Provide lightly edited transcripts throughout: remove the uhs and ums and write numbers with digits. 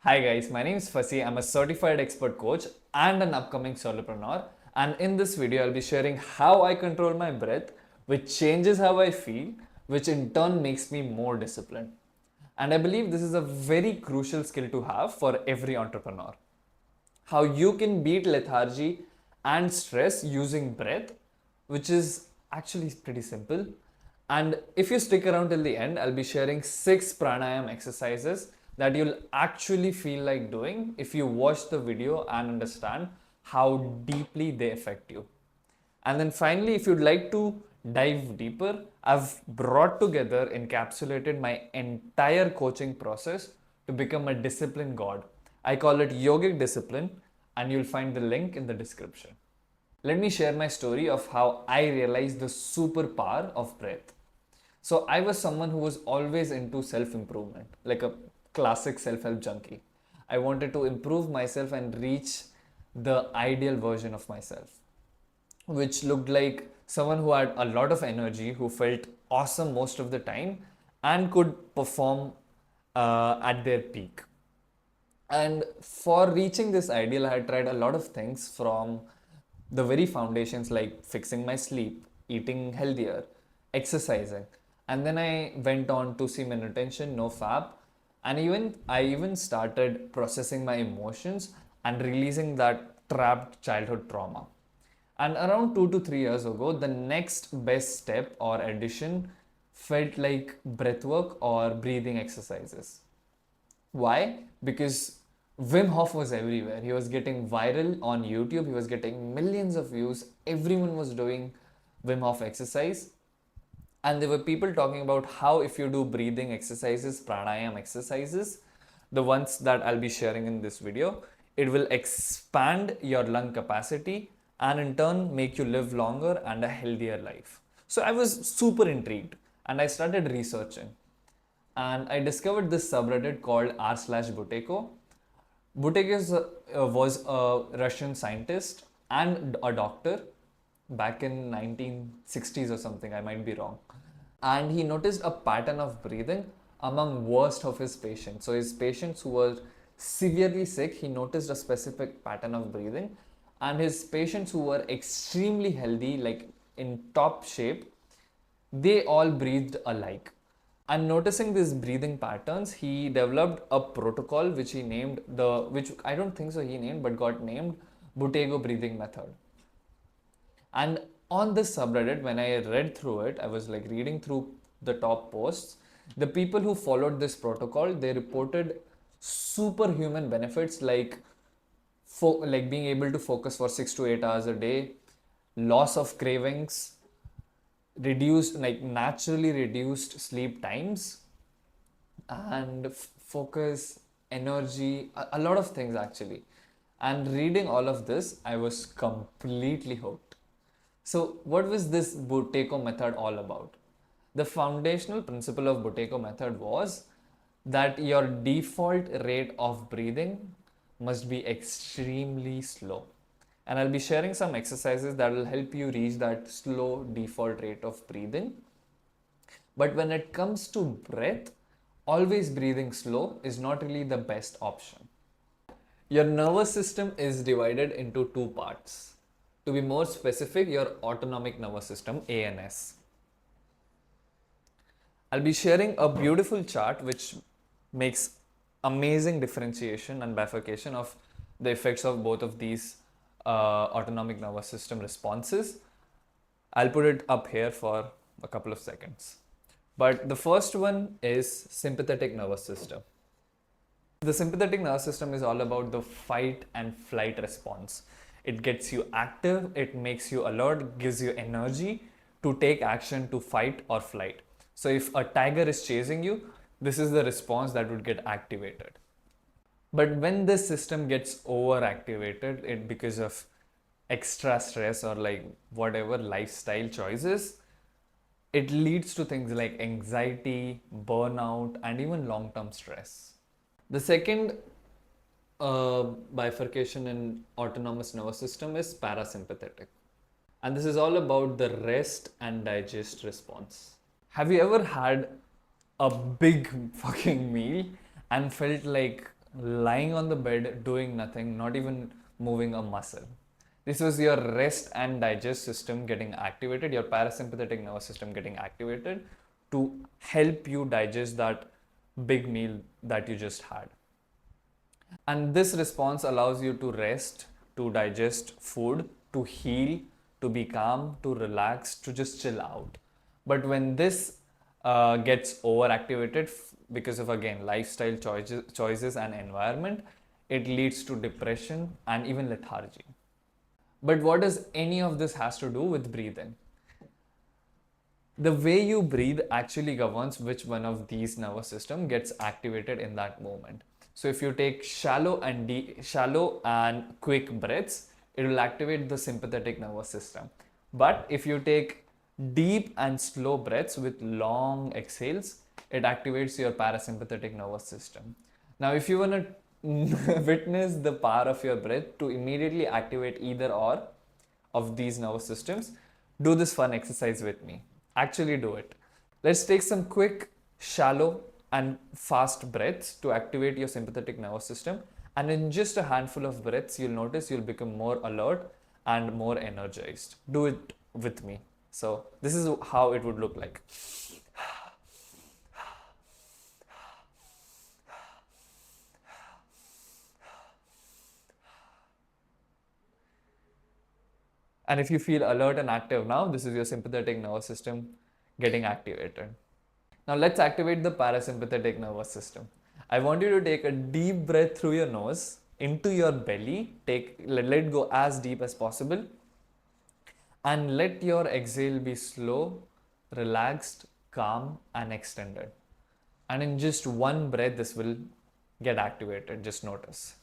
Hi guys, my name is Fasi. I'm a certified expert coach and an upcoming solopreneur. And in this video, I'll be sharing how I control my breath, which changes how I feel, which in turn makes me more disciplined. And I believe this is a very crucial skill to have for every entrepreneur. How you can beat lethargy and stress using breath, which is actually pretty simple. And if you stick around till the end, I'll be sharing 6 pranayam exercises that you'll actually feel like doing if you watch the video and understand how deeply they affect you. And then finally, if you'd like to dive deeper, I've brought together, encapsulated my entire coaching process to become a discipline god. I call it yogic discipline, and you'll find the link in the description. Let me share my story of how I realized the superpower of breath. So, I was someone who was always into self improvement, like a classic self help junkie. I wanted to improve myself and reach the ideal version of myself, which looked like someone who had a lot of energy, who felt awesome most of the time, and could perform at their peak. And for reaching this ideal, I had tried a lot of things from the very foundations like fixing my sleep, eating healthier, exercising. And then I went on to semen retention, no fab. And I even started processing my emotions and releasing that trapped childhood trauma. And around 2 to 3 years ago, the next best step or addition felt like breathwork or breathing exercises. Why? Because Wim Hof was everywhere. He was getting viral on YouTube, he was getting millions of views. Everyone was doing Wim Hof exercise. And there were people talking about how if you do breathing exercises, pranayam exercises, the ones that I'll be sharing in this video, it will expand your lung capacity and in turn make you live longer and a healthier life. So I was super intrigued and I started researching. And I discovered this subreddit called r slash Buteyko. Buteyko was a Russian scientist and a doctor back in 1960s or something, I might be wrong. And he noticed a pattern of breathing among worst of his patients. So his patients who were severely sick, he noticed a specific pattern of breathing. And his patients who were extremely healthy, like in top shape, they all breathed alike. And noticing these breathing patterns, he developed a protocol which he named which I don't think so he named, but got named Buteyko breathing method. And on this subreddit, when I read through it, I was like reading through the top posts. The people who followed this protocol, they reported superhuman benefits like like being able to focus for 6 to 8 hours a day, loss of cravings, reduced like naturally reduced sleep times, and focus, energy, a lot of things actually. And reading all of this, I was completely hooked. So, what was this Buteyko method all about? The foundational principle of Buteyko method was that your default rate of breathing must be extremely slow. And I'll be sharing some exercises that will help you reach that slow default rate of breathing. But when it comes to breath, always breathing slow is not really the best option. Your nervous system is divided into two parts. To be more specific, your autonomic nervous system, ANS. I'll be sharing a beautiful chart which makes amazing differentiation and bifurcation of the effects of both of these autonomic nervous system responses. I'll put it up here for a couple of seconds. But the first one is sympathetic nervous system. The sympathetic nervous system is all about the fight and flight response. It gets you active, it makes you alert, gives you energy to take action to fight or flight. So if a tiger is chasing you, this is the response that would get activated. But when this system gets overactivated, it because of extra stress or like whatever lifestyle choices, it leads to things like anxiety, burnout, and even long-term stress. The second bifurcation in autonomous nervous system is parasympathetic. And this is all about the rest and digest response. Have you ever had a big fucking meal and felt like lying on the bed, doing nothing, not even moving a muscle. This was your rest and digest system getting activated, your parasympathetic nervous system getting activated to help you digest that big meal that you just had. And this response allows you to rest, to digest food, to heal, to be calm, to relax, to just chill out. But when this gets overactivated because of, again, lifestyle choices and environment, it leads to depression and even lethargy. But what does any of this has to do with breathing? The way you breathe actually governs which one of these nervous system gets activated in that moment. So if you take shallow and quick breaths, it will activate the sympathetic nervous system. But if you take deep and slow breaths with long exhales, it activates your parasympathetic nervous system. Now, if you want to witness the power of your breath to immediately activate either or of these nervous systems, do this fun exercise with me. Actually do it. Let's take some quick, shallow and fast breaths to activate your sympathetic nervous system. And in just a handful of breaths, you'll notice you'll become more alert and more energized. Do it with me. So this is how it would look like. And if you feel alert and active now, this is your sympathetic nervous system getting activated. Now let's activate the parasympathetic nervous system. I want you to take a deep breath through your nose into your belly. Let go as deep as possible. And let your exhale be slow, relaxed, calm, and extended. And in just one breath, this will get activated. Just notice.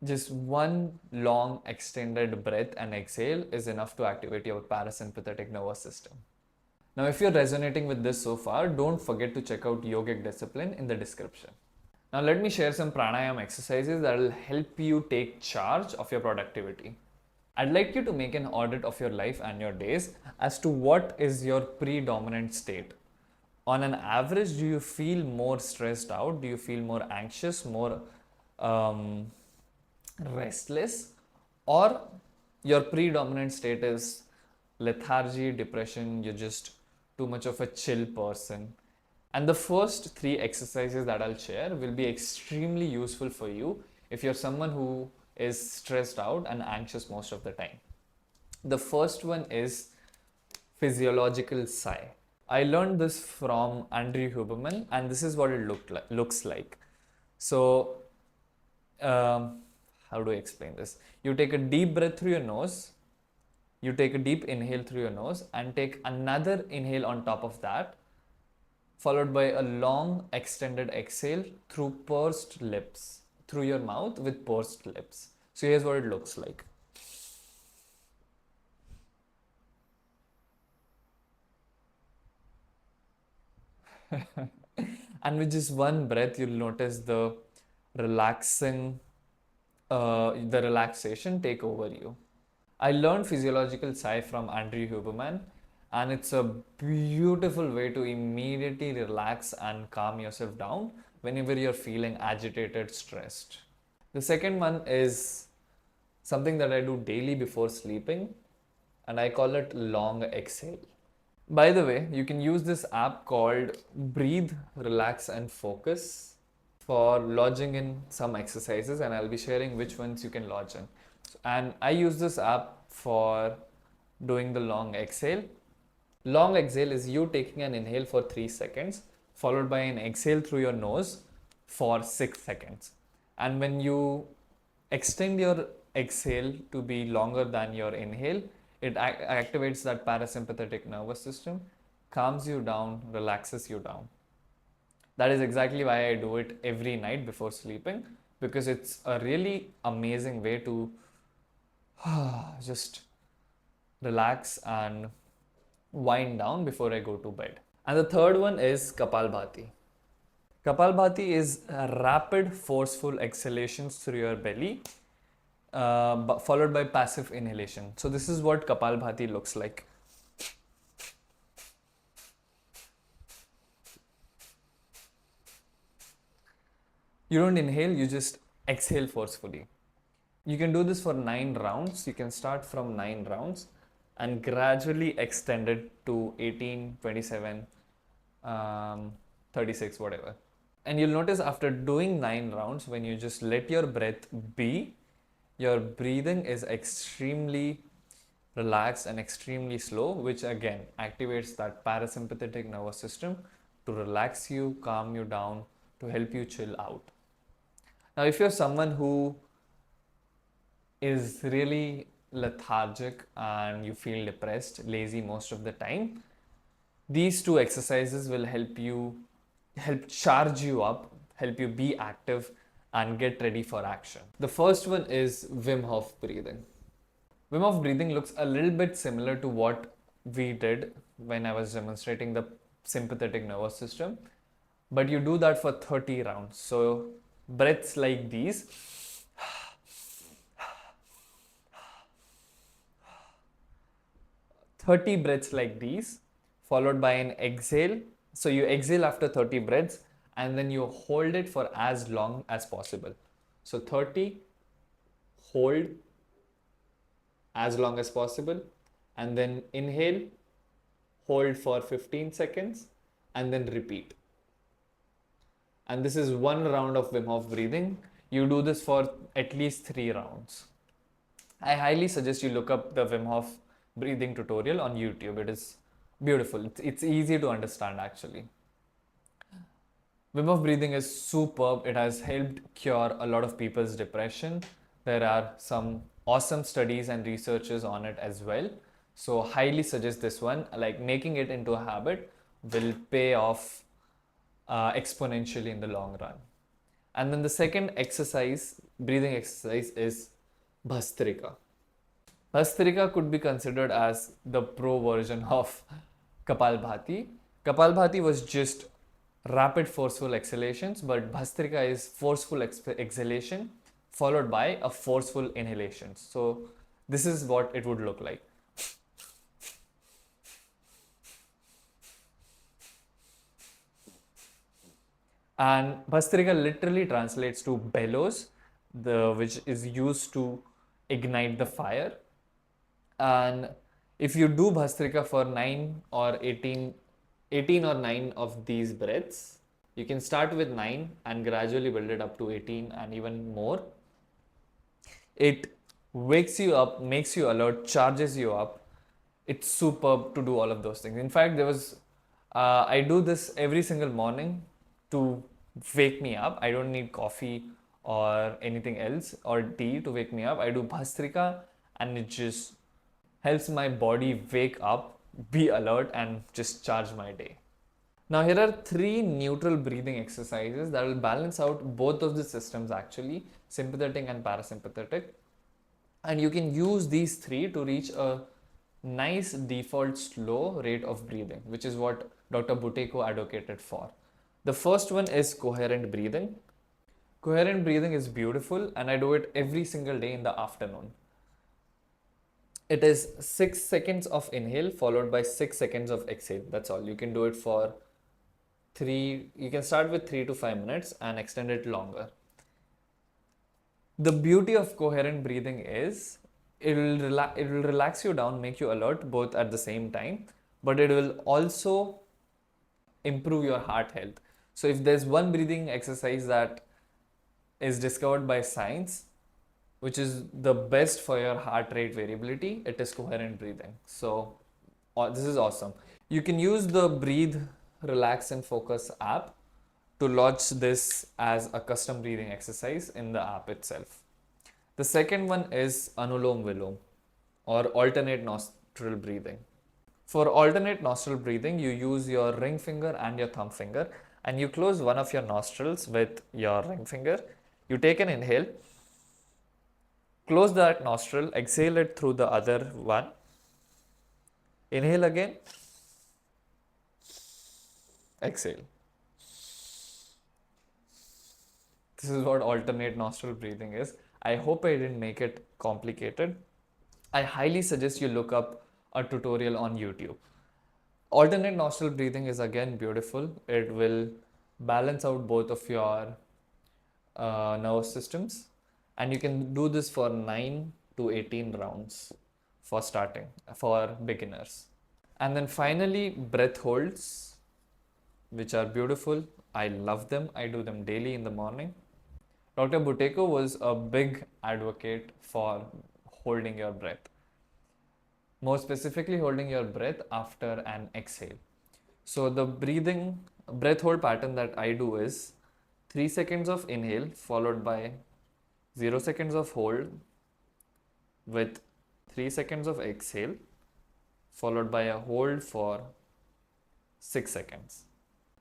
Just one long extended breath and exhale is enough to activate your parasympathetic nervous system. Now, if you're resonating with this so far, don't forget to check out Yogic Discipline in the description. Now, let me share some pranayam exercises that will help you take charge of your productivity. I'd like you to make an audit of your life and your days as to what is your predominant state. On an average, do you feel more stressed out? Do you feel more anxious, more restless, or your predominant state is lethargy, depression, you're just too much of a chill person? And the first three exercises that I'll share will be extremely useful for you if you're someone who is stressed out and anxious most of the time. The first one is physiological sigh. I learned this from Andrew Huberman, and this is what it looks like. So, how do I explain this? You take a deep breath through your nose, you take a deep inhale through your nose, and take another inhale on top of that, followed by a long extended exhale through pursed lips, through your mouth with pursed lips. So here's what it looks like. And with just one breath, you'll notice the relaxation take over you. I learned physiological sigh from Andrew Huberman, and it's a beautiful way to immediately relax and calm yourself down whenever you're feeling agitated, stressed. The second one is something that I do daily before sleeping, and I call it long exhale. By the way, you can use this app called Breathe, Relax and Focus for lodging in some exercises, and I'll be sharing which ones you can lodge in. And I use this app for doing the long exhale. Long exhale is you taking an inhale for 3 seconds followed by an exhale through your nose for 6 seconds. And when you extend your exhale to be longer than your inhale, it activates that parasympathetic nervous system, calms you down, relaxes you down. That is exactly why I do it every night before sleeping, because it's a really amazing way to just relax and wind down before I go to bed. And the third one is Kapalbhati. Kapalbhati is rapid, forceful exhalations through your belly, followed by passive inhalation. So this is what Kapalbhati looks like. You don't inhale, you just exhale forcefully. You can do this for 9 rounds. You can start from 9 rounds and gradually extend it to 18, 27, 36, whatever. And you'll notice after doing 9 rounds, when you just let your breath be, your breathing is extremely relaxed and extremely slow, which again activates that parasympathetic nervous system to relax you, calm you down, to help you chill out. Now, if you're someone who is really lethargic and you feel depressed, lazy most of the time, these two exercises will help charge you up, help you be active and get ready for action. The first one is Wim Hof breathing. Wim Hof breathing looks a little bit similar to what we did when I was demonstrating the sympathetic nervous system, but you do that for 30 rounds. So breaths like these, 30 breaths like these, followed by an exhale. So you exhale after 30 breaths and then you hold it for as long as possible. So 30, hold as long as possible, and then inhale, hold for 15 seconds, and then repeat. And this is one round of Wim Hof breathing. You do this for at least 3 rounds. I highly suggest you look up the Wim Hof breathing tutorial on YouTube. It is beautiful. It's easy to understand actually. Wim Hof breathing is superb. It has helped cure a lot of people's depression. There are some awesome studies and researches on it as well. So highly suggest this one. Like making it into a habit will pay off exponentially in the long run. And then the second exercise, breathing exercise, is Bhastrika. Bhastrika could be considered as the pro version of Kapalbhati. Kapalbhati was just rapid forceful exhalations, but Bhastrika is forceful exhalation followed by a forceful inhalation. So this is what it would look like. And Bhastrika literally translates to bellows, which is used to ignite the fire. And if you do Bhastrika for 9 or 18 or 9 of these breaths, you can start with 9 and gradually build it up to 18 and even more. It wakes you up, makes you alert, charges you up. It's superb to do all of those things. In fact, I do this every single morning to wake me up. I don't need coffee or anything else or tea to wake me up. I do Bhastrika and it just helps my body wake up, be alert, and just charge my day. Now, here are 3 neutral breathing exercises that will balance out both of the systems actually, sympathetic and parasympathetic. And you can use these 3 to reach a nice default slow rate of breathing, which is what Dr. Buteyko advocated for. The first one is coherent breathing. Coherent breathing is beautiful, and I do it every single day in the afternoon. It is 6 seconds of inhale followed by 6 seconds of exhale. That's all. You can do it for you can start with 3 to 5 minutes and extend it longer. The beauty of coherent breathing is it will relax you down, make you alert both at the same time, but it will also improve your heart health. So if there's one breathing exercise that is discovered by science, which is the best for your heart rate variability, it is coherent breathing. So this is awesome. You can use the Breathe, Relax and Focus app to launch this as a custom breathing exercise in the app itself. The second one is Anulom Vilom or alternate nostril breathing. For alternate nostril breathing, you use your ring finger and your thumb finger and you close one of your nostrils with your ring finger. You take an inhale, close that nostril, exhale it through the other one. Inhale again, exhale. This is what alternate nostril breathing is. I hope I didn't make it complicated. I highly suggest you look up a tutorial on YouTube. Alternate nostril breathing is again beautiful. It will balance out both of your nervous systems, and you can do this for 9 to 18 rounds for starting for beginners. And then finally, breath holds, which are beautiful. I love them. I do them daily in the morning. Dr. Buteyko was a big advocate for holding your breath, more specifically holding your breath after an exhale. So the breath hold pattern that I do is 3 seconds of inhale followed by 0 seconds of hold with 3 seconds of exhale followed by a hold for 6 seconds.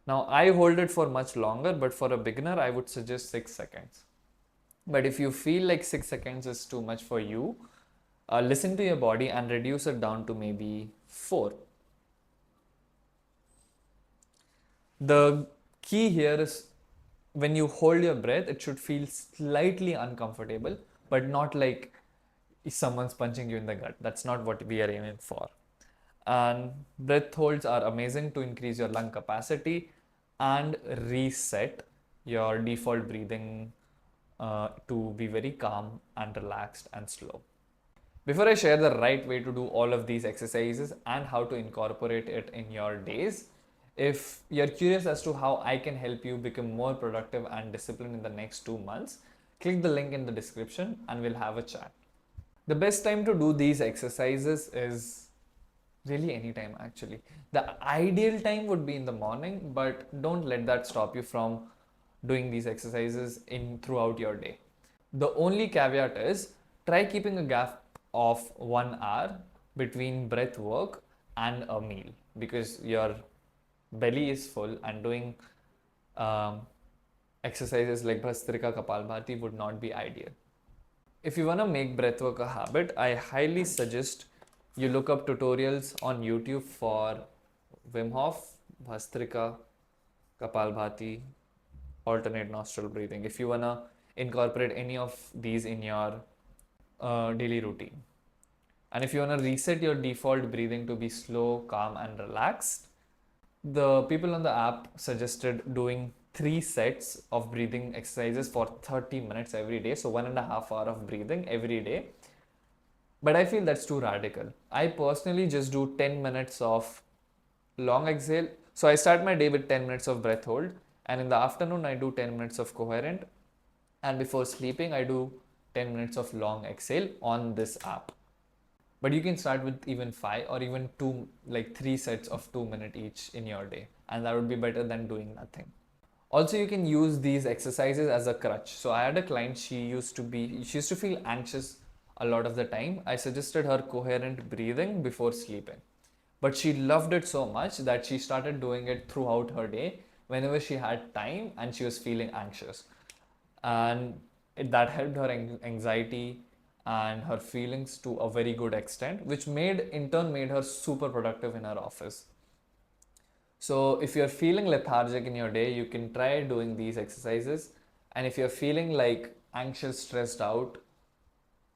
Now I hold it for much longer, but for a beginner I would suggest 6 seconds. But if you feel like 6 seconds is too much for you, listen to your body and reduce it down to maybe 4. The key here is when you hold your breath, it should feel slightly uncomfortable, but not like someone's punching you in the gut. That's not what we are aiming for. And breath holds are amazing to increase your lung capacity and reset your default breathing to be very calm and relaxed and slow. Before I share the right way to do all of these exercises and how to incorporate it in your days, if you're curious as to how I can help you become more productive and disciplined in the next 2 months, click the link in the description and we'll have a chat. The best time to do these exercises is really any time actually. The ideal time would be in the morning, but don't let that stop you from doing these exercises in throughout your day. The only caveat is try keeping a gap of 1 hour between breath work and a meal, because your belly is full and doing exercises like Bhastrika Kapalbhati would not be ideal. If you want to make breathwork a habit, I highly suggest you look up tutorials on YouTube for Wim Hof, Bhastrika, Kapalbhati, alternate nostril breathing, if you want to incorporate any of these in your daily routine. And if you want to reset your default breathing to be slow, calm, and relaxed, the people on the app suggested doing 3 sets of breathing exercises for 30 minutes every day. So 1.5 hours of breathing every day. But I feel that's too radical. I personally just do 10 minutes of long exhale. So I start my day with 10 minutes of breath hold, and in the afternoon I do 10 minutes of coherent, and before sleeping I do 10 minutes of long exhale on this app. But you can start with even 5 or even 2, like 3 sets of 2 minutes each in your day, and that would be better than doing nothing. Also, you can use these exercises as a crutch. So I had a client, she used to feel anxious a lot of the time. I suggested her coherent breathing before sleeping, but she loved it so much that she started doing it throughout her day whenever she had time and she was feeling anxious, and that helped her anxiety and her feelings to a very good extent, which in turn made her super productive in her office. So if you're feeling lethargic in your day, you can try doing these exercises. And if you're feeling like anxious, stressed out,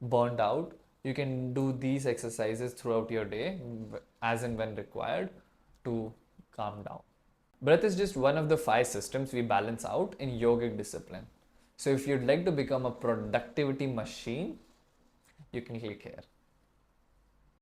burned out, you can do these exercises throughout your day as and when required to calm down. Breath is just one of the 5 systems we balance out in yogic discipline. So if you'd like to become a productivity machine, you can click here.